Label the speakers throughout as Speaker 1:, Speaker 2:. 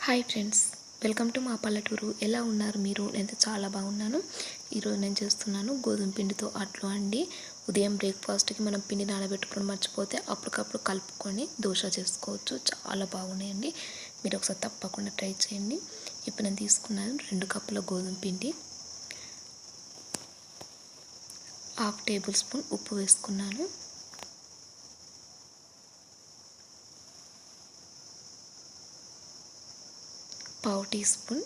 Speaker 1: Hi friends, welcome to మా పల్లెటూరు. ఎలా ఉన్నారు మీరు? నేనైతే చాలా బాగున్నాను. ఈరోజు నేను చేస్తున్నాను గోధుమ పిండితో అట్లు అండి. ఉదయం బ్రేక్ఫాస్ట్కి మనం పిండి నానబెట్టుకుని మర్చిపోతే అప్పటికప్పుడు కలుపుకొని దోశ చేసుకోవచ్చు. చాలా బాగున్నాయండి. మీరు ఒకసారి తప్పకుండా ట్రై చేయండి. ఇప్పుడు నేను తీసుకున్నాను 2 కప్పుల గోధుమ పిండి, 1/2 టేబుల్ స్పూన్ ఉప్పు వేసుకున్నాను, 1/2 టీ స్పూన్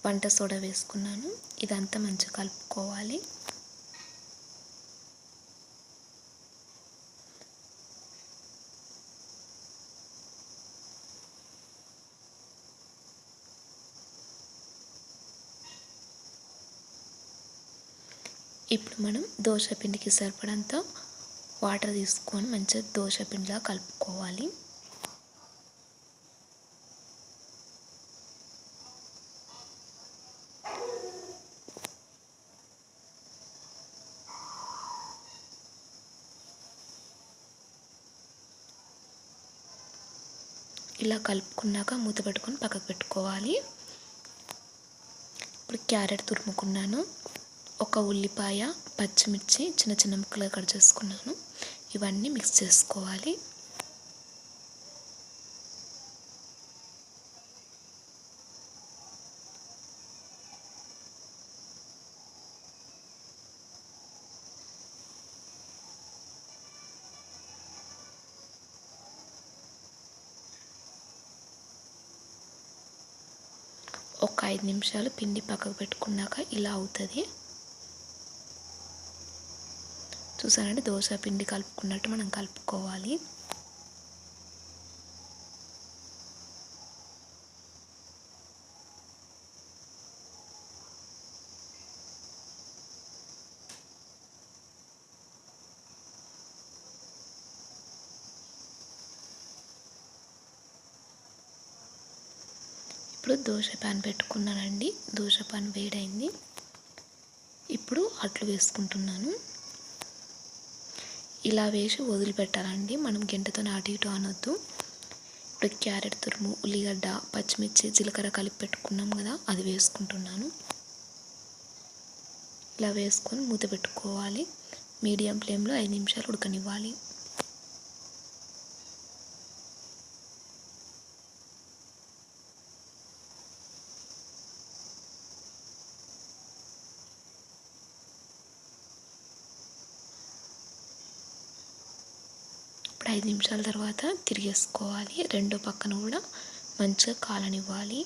Speaker 1: వంట సోడా వేసుకున్నాను. ఇదంతా మంచిగా కలుపుకోవాలి. ఇప్పుడు మనం దోశ పిండికి సరిపడంత వాటర్ తీసుకొని మంచిగా దోశ పిండిలా కలుపుకోవాలి. ఇలా కలుపుకున్నాక మూత పెట్టుకొని పక్కకు పెట్టుకోవాలి. ఇప్పుడు క్యారెట్ తురుముకున్నాను, ఒక ఉల్లిపాయ, పచ్చిమిర్చి చిన్న చిన్న ముక్కలుగా కట్ చేసుకున్నాను. ఇవన్నీ మిక్స్ చేసుకోవాలి. ఒక 5 నిమిషాలు పిండి పక్కకు పెట్టుకున్నాక ఇలా అవుతుంది. చూసానండి, దోశ పిండి కలుపుకున్నట్టు మనం కలుపుకోవాలి. ఇప్పుడు దోశ పాన్ పెట్టుకున్నానండి. దోశ పాన్ వేడైంది. ఇప్పుడు అట్లు వేసుకుంటున్నాను. ఇలా వేసి వదిలిపెట్టాలండి, మనం గంటతో అటు ఇటు అనొద్దు. ఇప్పుడు క్యారెట్ తురుము, ఉల్లిగడ్డ, పచ్చిమిర్చి, జీలకర్ర కలిపి పెట్టుకున్నాం కదా, అది వేసుకుంటున్నాను. ఇలా వేసుకొని మూత పెట్టుకోవాలి. మీడియం ఫ్లేమ్లో 5 నిమిషాలు ఉడకనివ్వాలి. ఇప్పుడు 5 నిమిషాల తర్వాత తిరిగేసుకోవాలి. రెండో పక్కన కూడా మంచిగా కాలనివ్వాలి.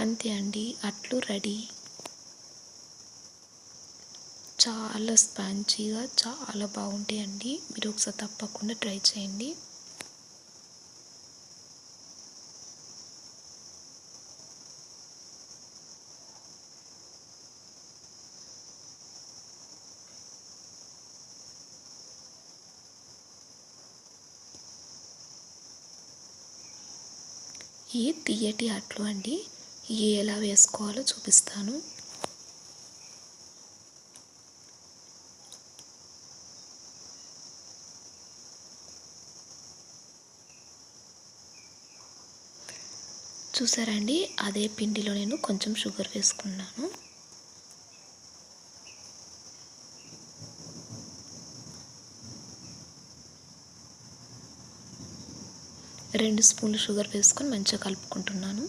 Speaker 1: అంతే అండి, అట్లు రెడీ. చాలా స్పాంజీగా చాలా బాగుంటాయండి. మీరు ఒకసారి తప్పకుండా ట్రై చేయండి. ఈ తియ్యటి అట్లు అండి, ఎలా వేసుకోవాలో చూపిస్తాను. చూసారండి, అదే పిండిలో నేను కొంచెం షుగర్ వేసుకున్నాను. రెండు స్పూన్లు షుగర్ వేసుకొని మంచిగా కలుపుకుంటున్నాను.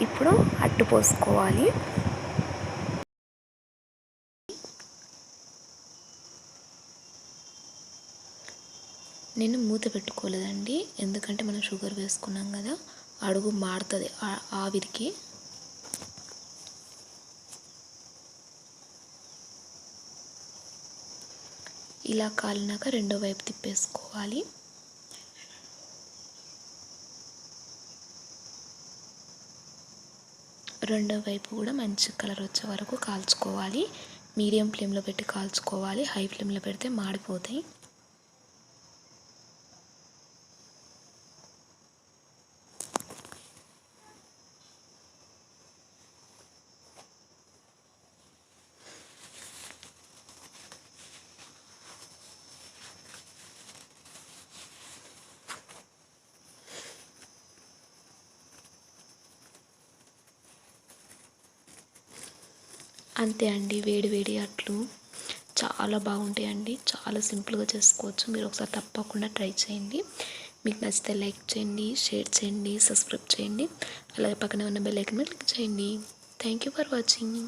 Speaker 1: ఇప్పుడు అట్టు పోసుకోవాలి. నేను మూత పెట్టుకోలేదండి, ఎందుకంటే మనం షుగర్ వేసుకున్నాం కదా, అడుగు మాడుతుంది ఆవిరికి. ఇలా కాలినాక రెండో వైపు తిప్పేసుకోవాలి. రెండో వైపు కూడా మంచి కలర్ వచ్చే వరకు కాల్చుకోవాలి. మీడియం ఫ్లేమ్లో పెట్టి కాల్చుకోవాలి. హై ఫ్లేమ్లో పెడితే మాడిపోతాయి. అంతే అండి, వేడి వేడి అట్లు చాలా బాగుంటాయండి. చాలా సింపుల్గా చేసుకోవచ్చు. మీరు ఒకసారి తప్పకుండా ట్రై చేయండి. మీకు నచ్చితే లైక్ చేయండి, షేర్ చేయండి, సబ్స్క్రైబ్ చేయండి. అలాగే పక్కనే ఉన్న బెల్ ఐకాన్ మీద క్లిక్ చేయండి. Thank you for watching.